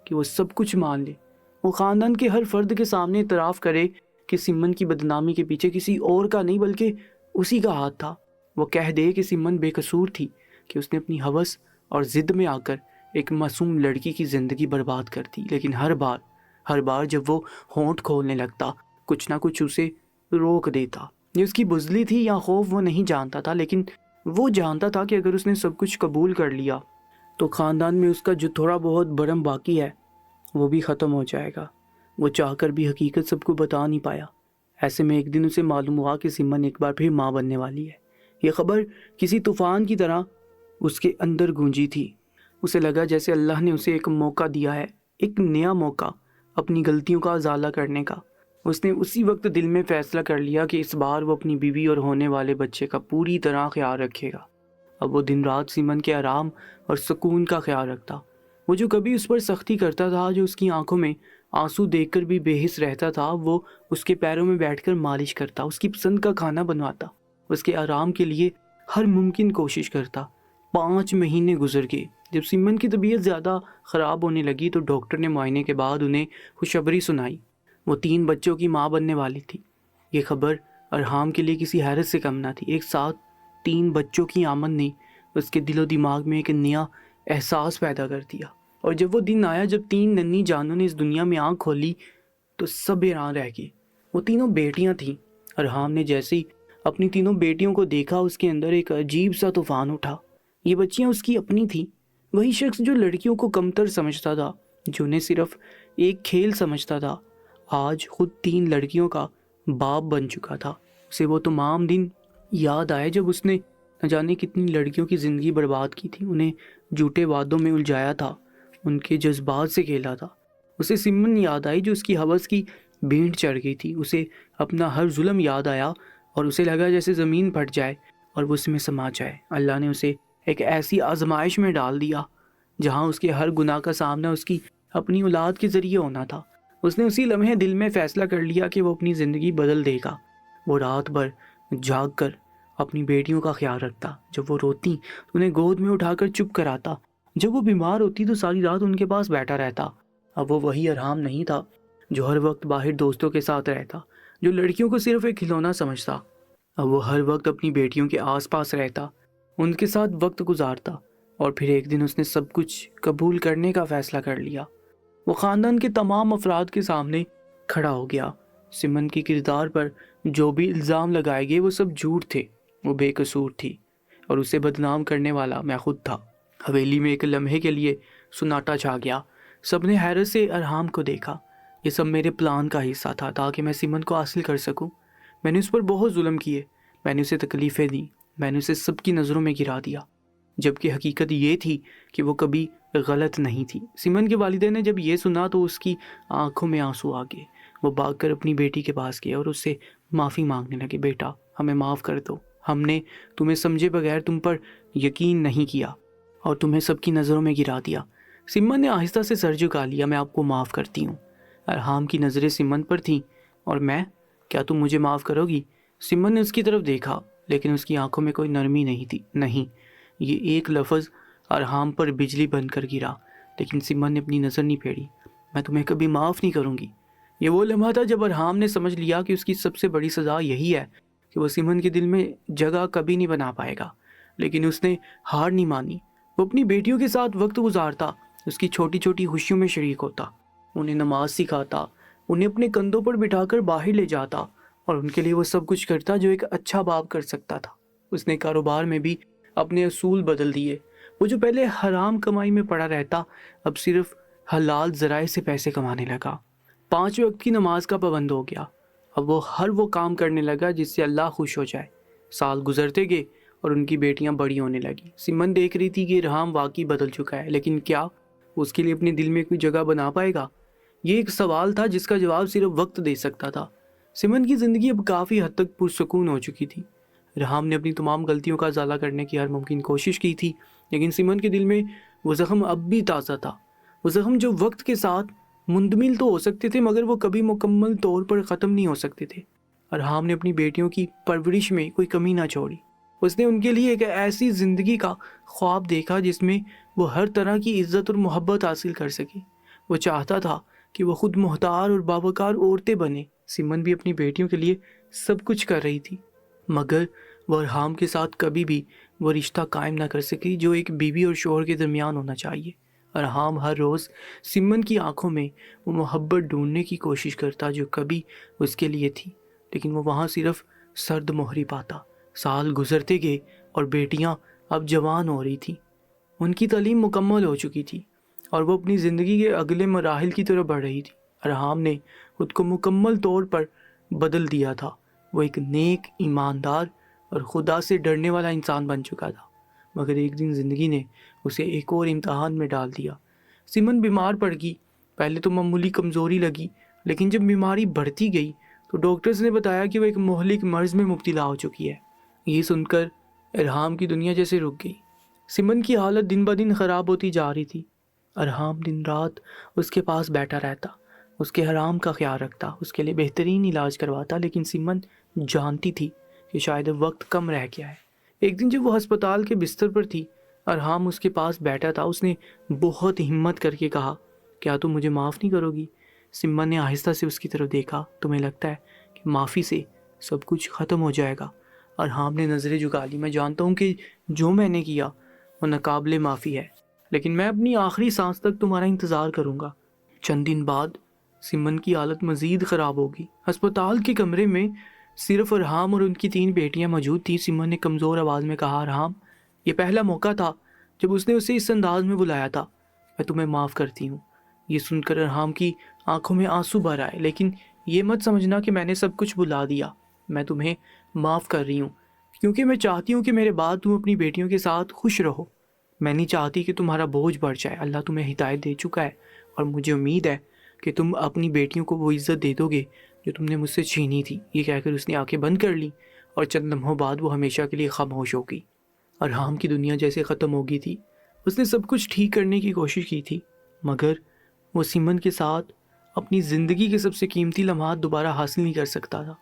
کہ وہ سب کچھ مان لے، وہ خاندان کے ہر فرد کے سامنے اعتراف کرے کہ سمن کی بدنامی کے پیچھے کسی اور کا نہیں بلکہ اسی کا ہاتھ تھا. وہ کہہ دے کہ سمن بے قصور تھی، کہ اس نے اپنی ہوس اور ضد میں آ کر ایک معصوم لڑکی کی زندگی برباد کر دی. لیکن ہر بار جب وہ ہونٹ کھولنے لگتا، کچھ نہ کچھ اسے روک دیتا. یہ اس کی بزدلی تھی یا خوف، وہ نہیں جانتا تھا، لیکن وہ جانتا تھا کہ اگر اس نے سب کچھ قبول کر لیا تو خاندان میں اس کا جو تھوڑا بہت برم باقی ہے وہ بھی ختم ہو جائے گا. وہ چاہ کر بھی حقیقت سب کو بتا نہیں پایا. ایسے میں ایک دن اسے معلوم ہوا کہ سمن ایک بار پھر ماں بننے والی ہے. یہ خبر کسی طوفان کی طرح اس کے اندر گونجی تھی. اسے لگا جیسے اللہ نے اسے ایک موقع دیا ہے، ایک نیا موقع اپنی غلطیوں کا ازالہ کرنے کا. اس نے اسی وقت دل میں فیصلہ کر لیا کہ اس بار وہ اپنی بیوی اور ہونے والے بچے کا پوری طرح خیال رکھے گا. اب وہ دن رات سمن کے آرام اور سکون کا خیال رکھتا. وہ جو کبھی اس پر سختی کرتا تھا، جو اس کی آنکھوں میں آنسو دیکھ کر بھی بے حس رہتا تھا، وہ اس کے پیروں میں بیٹھ کر مالش کرتا، اس کی پسند کا کھانا بنواتا، اس کے آرام کے لیے ہر ممکن کوشش کرتا. 5 مہینے گزر گئے. جب سمن کی طبیعت زیادہ خراب ہونے لگی تو ڈاکٹر نے معائنے کے بعد انہیں خوشخبری سنائی. وہ 3 بچوں کی ماں بننے والی تھی. یہ خبر ارحام کے لیے کسی حیرت سے کم نہ تھی. ایک ساتھ 3 بچوں کی آمد نے اس کے دل و دماغ میں ایک نیا احساس پیدا کر دیا. اور جب وہ دن آیا جب 3 ننھی جانوں نے اس دنیا میں آنکھ کھولی تو سب حیران رہ گئے. وہ تینوں بیٹیاں تھیں. ارحام نے جیسے ہی اپنی تینوں بیٹیوں کو دیکھا، اس کے اندر ایک عجیب سا طوفان اٹھا. یہ بچیاں اس کی اپنی تھیں. وہی شخص جو لڑکیوں کو کمتر سمجھتا تھا، جو انہیں صرف ایک کھیل سمجھتا تھا، آج خود 3 لڑکیوں کا باپ بن چکا تھا. اسے وہ تمام دن یاد آئے جب اس نے نہ جانے کتنی لڑکیوں کی زندگی برباد کی تھی، انہیں جھوٹے وعدوں میں الجھایا تھا، ان کے جذبات سے کھیلا تھا. اسے سمن یاد آئی جو اس کی ہوس کی بھینٹ چڑھ گئی تھی. اسے اپنا ہر ظلم یاد آیا اور اسے لگا جیسے زمین پھٹ جائے اور وہ اس میں سما جائے. اللہ نے اسے ایک ایسی آزمائش میں ڈال دیا جہاں اس کے ہر گناہ کا سامنا اس کی اپنی اولاد کے ذریعے ہونا تھا. اس نے اسی لمحے دل میں فیصلہ کر لیا کہ وہ اپنی زندگی بدل دے گا. وہ رات بھر جاگ کر اپنی بیٹیوں کا خیال رکھتا. جب وہ روتی تو انہیں گود میں اٹھا کر چپ کراتا. جب وہ بیمار ہوتی تو ساری رات ان کے پاس بیٹھا رہتا. اب وہ وہی ارحام نہیں تھا جو ہر وقت باہر دوستوں کے ساتھ رہتا، جو لڑکیوں کو صرف ایک کھلونا سمجھتا. اب وہ ہر وقت اپنی بیٹیوں کے آس پاس رہتا، ان کے ساتھ وقت گزارتا. اور پھر ایک دن اس نے سب کچھ قبول کرنے کا فیصلہ کر لیا. وہ خاندان کے تمام افراد کے سامنے کھڑا ہو گیا. سمن کی کردار پر جو بھی الزام لگائے گئے وہ سب جھوٹ تھے. وہ بے قصور تھی اور اسے بدنام کرنے والا میں خود تھا۔ حویلی میں ایک لمحے کے لیے سناٹا چھا گیا۔ سب نے حیرت سے ارحام کو دیکھا۔ یہ سب میرے پلان کا حصہ تھا تاکہ میں سمن کو حاصل کر سکوں۔ میں نے اس پر بہت ظلم کیے، میں نے اسے تکلیفیں دیں، میں نے اسے سب کی نظروں میں گرا دیا، جبکہ حقیقت یہ تھی کہ وہ کبھی غلط نہیں تھی۔ سمن کے والدین نے جب یہ سنا تو اس کی آنکھوں میں آنسو آ گئے۔ وہ بھاگ کر اپنی بیٹی کے پاس گئے اور اس سے معافی مانگنے لگے۔ بیٹا، ہمیں معاف کر دو، ہم نے تمہیں سمجھے بغیر تم پر یقین نہیں کیا اور تمہیں سب کی نظروں میں گرا دیا۔ سمن نے آہستہ سے سر جھکا لیا۔ میں آپ کو معاف کرتی ہوں۔ ارحام کی نظریں سمن پر تھیں۔ اور میں، کیا تم مجھے معاف کرو گی؟ سمن نے اس کی طرف دیکھا لیکن اس کی آنکھوں میں کوئی نرمی نہیں تھی۔ نہیں، یہ ایک لفظ ارحام پر بجلی بن کر گرا، لیکن سمن نے اپنی نظر نہیں پھیری۔ میں تمہیں کبھی معاف نہیں کروں گی۔ یہ وہ لمحہ تھا جب ارحام نے سمجھ لیا کہ اس کی سب سے بڑی سزا یہی ہے کہ وہ سمن کے دل میں جگہ کبھی نہیں بنا پائے گا۔ لیکن اس نے ہار نہیں مانی۔ وہ اپنی بیٹیوں کے ساتھ وقت گزارتا، اس کی چھوٹی چھوٹی خوشیوں میں شریک ہوتا، انہیں نماز سکھاتا، انہیں اپنے کندھوں پر بٹھا کر باہر لے جاتا اور ان کے لیے وہ سب کچھ کرتا جو ایک اچھا باپ کر سکتا تھا۔ اس نے کاروبار میں بھی اپنے اصول بدل دیے۔ وہ جو پہلے حرام کمائی میں پڑا رہتا، اب صرف حلال ذرائع سے پیسے کمانے لگا۔ 5 وقت کی نماز کا پابند ہو گیا۔ اب وہ ہر وہ کام کرنے لگا جس سے اللہ خوش ہو جائے۔ سال گزرتے گئے اور ان کی بیٹیاں بڑی ہونے لگی۔ سمن دیکھ رہی تھی کہ ارحام واقعی بدل چکا ہے، لیکن کیا اس کے لیے اپنے دل میں کوئی جگہ بنا پائے گا؟ یہ ایک سوال تھا جس کا جواب صرف وقت دے سکتا تھا۔ سمن کی زندگی اب کافی حد تک پرسکون ہو چکی تھی۔ ارحام نے اپنی تمام غلطیوں کا ازالہ کرنے کی ہر ممکن کوشش کی تھی، لیکن سمن کے دل میں وہ زخم اب بھی تازہ تھا۔ وہ زخم جو وقت کے ساتھ مندمل تو ہو سکتے تھے مگر وہ کبھی مکمل طور پر ختم نہیں ہو سکتے تھے۔ ارحام نے اپنی بیٹیوں کی پرورش میں کوئی کمی نہ چھوڑی۔ اس نے ان کے لیے ایک ایسی زندگی کا خواب دیکھا جس میں وہ ہر طرح کی عزت اور محبت حاصل کر سکے۔ وہ چاہتا تھا کہ وہ خود محتار اور باوقار عورتیں بنے۔ سمن بھی اپنی بیٹیوں کے لیے سب کچھ کر رہی تھی، مگر وہ ارحام کے ساتھ کبھی بھی وہ رشتہ قائم نہ کر سکی جو ایک بیوی اور شوہر کے درمیان ہونا چاہیے۔ ارحام ہر روز سمن کی آنکھوں میں وہ محبت ڈھونڈنے کی کوشش کرتا جو کبھی اس کے لیے تھی، لیکن وہ وہاں صرف سرد مہری پاتا۔ سال گزرتے گئے اور بیٹیاں اب جوان ہو رہی تھیں، ان کی تعلیم مکمل ہو چکی تھی اور وہ اپنی زندگی کے اگلے مراحل کی طرف بڑھ رہی تھی۔ ارحام نے خود کو مکمل طور پر بدل دیا تھا۔ وہ ایک نیک، ایماندار اور خدا سے ڈرنے والا انسان بن چکا تھا، مگر ایک دن زندگی نے اسے ایک اور امتحان میں ڈال دیا۔ سمن بیمار پڑ گئی۔ پہلے تو معمولی کمزوری لگی، لیکن جب بیماری بڑھتی گئی تو ڈاکٹرز نے بتایا کہ وہ ایک مہلک مرض میں مبتلا ہو چکی ہے۔ یہ سن کر ارحام کی دنیا جیسے رک گئی۔ سمن کی حالت دن بدن خراب ہوتی جا رہی تھی۔ ارحام دن رات اس کے پاس بیٹھا رہتا، اس کے حرام کا خیال رکھتا، اس کے لیے بہترین علاج کرواتا، لیکن سمن جانتی تھی کہ شاید وقت کم رہ گیا ہے۔ ایک دن جب وہ ہسپتال کے بستر پر تھی، ارحام اس کے پاس بیٹھا تھا۔ اس نے بہت ہمت کر کے کہا، کیا تم مجھے معاف نہیں کرو گی؟ سمن نے آہستہ سے اس کی طرف دیکھا۔ تمہیں لگتا ہے کہ معافی سے سب کچھ ختم ہو جائے گا؟ ارحام نے نظریں جھکا لی۔ میں جانتا ہوں کہ جو میں نے کیا وہ ناقابل معافی ہے، لیکن میں اپنی آخری سانس تک تمہارا انتظار کروں گا۔ چند دن بعد سمن کی حالت مزید خراب ہوگی۔ ہسپتال کے کمرے میں صرف ارحام اور ان کی 3 بیٹیاں موجود تھیں۔ سمن نے کمزور آواز میں کہا، ارحام، یہ پہلا موقع تھا جب اس نے اسے اس انداز میں بلایا تھا۔ میں تمہیں معاف کرتی ہوں۔ یہ سن کر ارحام کی آنکھوں میں آنسو بھر آئے۔ لیکن یہ مت سمجھنا کہ میں نے سب کچھ بھلا دیا۔ میں تمہیں معاف کر رہی ہوں کیونکہ میں چاہتی ہوں کہ میرے بعد تم اپنی بیٹیوں کے ساتھ خوش رہو۔ میں نہیں چاہتی کہ تمہارا بوجھ بڑھ جائے۔ اللہ تمہیں ہدایت دے چکا ہے اور مجھے امید ہے کہ تم اپنی بیٹیوں کو وہ عزت دے دو گے جو تم نے مجھ سے چھینی تھی۔ یہ کہہ کر اس نے آنکھیں بند کر لیں اور چند لمحوں بعد وہ ہمیشہ کے لیے خاموش ہو گئی۔ ارحام کی دنیا جیسے ختم ہو گئی تھی۔ اس نے سب کچھ ٹھیک کرنے کی کوشش کی تھی، مگر وہ سمن کے ساتھ اپنی زندگی کے سب سے قیمتی لمحات دوبارہ حاصل نہیں کر سکتا تھا۔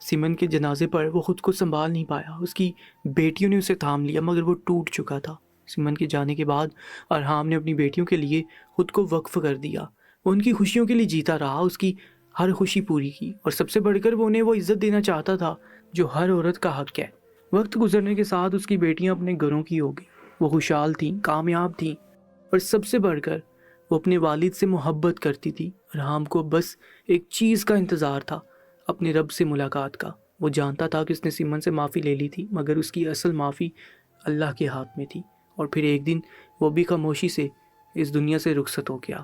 سمن کے جنازے پر وہ خود کو سنبھال نہیں پایا۔ اس کی بیٹیوں نے اسے تھام لیا مگر وہ ٹوٹ چکا تھا۔ سمن کے جانے کے بعد ارحام نے اپنی بیٹیوں کے لیے خود کو وقف کر دیا۔ وہ ان کی خوشیوں کے لیے جیتا رہا، اس کی ہر خوشی پوری کی، اور سب سے بڑھ کر وہ انہیں وہ عزت دینا چاہتا تھا جو ہر عورت کا حق ہے۔ وقت گزرنے کے ساتھ اس کی بیٹیاں اپنے گھروں کی ہو گئی۔ وہ خوشحال تھیں، کامیاب تھیں، اور سب سے بڑھ کر وہ اپنے والد سے محبت کرتی تھی۔ ارحام کو بس ایک چیز کا انتظار تھا، اپنے رب سے ملاقات کا۔ وہ جانتا تھا کہ اس نے سمن سے معافی لے لی تھی، مگر اس کی اصل معافی اللہ کے ہاتھ میں تھی۔ اور پھر ایک دن وہ بھی خاموشی سے اس دنیا سے رخصت ہو گیا۔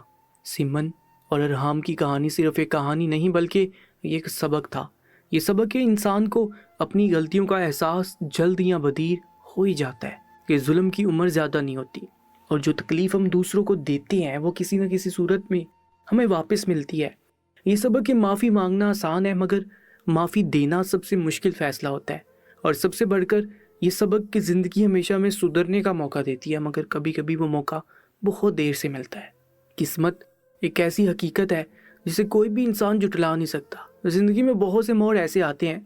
سمن اور ارحام کی کہانی صرف ایک کہانی نہیں بلکہ یہ ایک سبق تھا۔ یہ سبق کہ انسان کو اپنی غلطیوں کا احساس جلد یا بدیر ہو ہی جاتا ہے، کہ ظلم کی عمر زیادہ نہیں ہوتی، اور جو تکلیف ہم دوسروں کو دیتے ہیں وہ کسی نہ کسی صورت میں ہمیں واپس ملتی ہے۔ یہ سبق کہ معافی مانگنا آسان ہے، مگر معافی دینا سب سے مشکل فیصلہ ہوتا ہے۔ اور سب سے بڑھ کر یہ سبق کہ زندگی ہمیشہ ہمیں سدھرنے کا موقع دیتی ہے، مگر کبھی کبھی وہ موقع بہت دیر سے ملتا ہے۔ قسمت ایک ایسی حقیقت ہے جسے کوئی بھی انسان جھٹلا نہیں سکتا۔ زندگی میں بہت سے موڑ ایسے آتے ہیں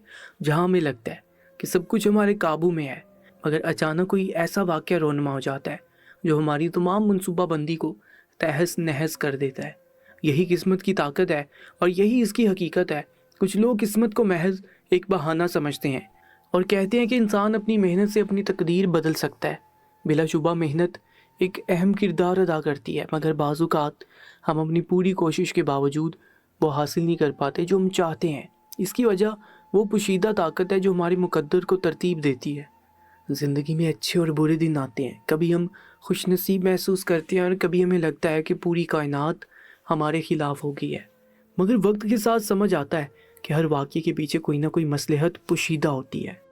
جہاں ہمیں لگتا ہے کہ سب کچھ ہمارے قابو میں ہے، مگر اچانک کوئی ایسا واقعہ رونما ہو جاتا ہے جو ہماری تمام منصوبہ بندی کو تہس نہس کر دیتا ہے۔ یہی قسمت کی طاقت ہے اور یہی اس کی حقیقت ہے۔ کچھ لوگ قسمت کو محض ایک بہانہ سمجھتے ہیں اور کہتے ہیں کہ انسان اپنی محنت سے اپنی تقدیر بدل سکتا ہے۔ بلا شبہ محنت ایک اہم کردار ادا کرتی ہے، مگر بعض اوقات ہم اپنی پوری کوشش کے باوجود وہ حاصل نہیں کر پاتے جو ہم چاہتے ہیں۔ اس کی وجہ وہ پوشیدہ طاقت ہے جو ہماری مقدر کو ترتیب دیتی ہے۔ زندگی میں اچھے اور برے دن آتے ہیں، کبھی ہم خوش نصیب محسوس کرتے ہیں اور کبھی ہمیں لگتا ہے کہ پوری کائنات ہمارے خلاف ہو گئی ہے، مگر وقت کے ساتھ سمجھ آتا ہے کہ ہر واقعے کے پیچھے کوئی نہ کوئی مصلحت پوشیدہ ہوتی ہے۔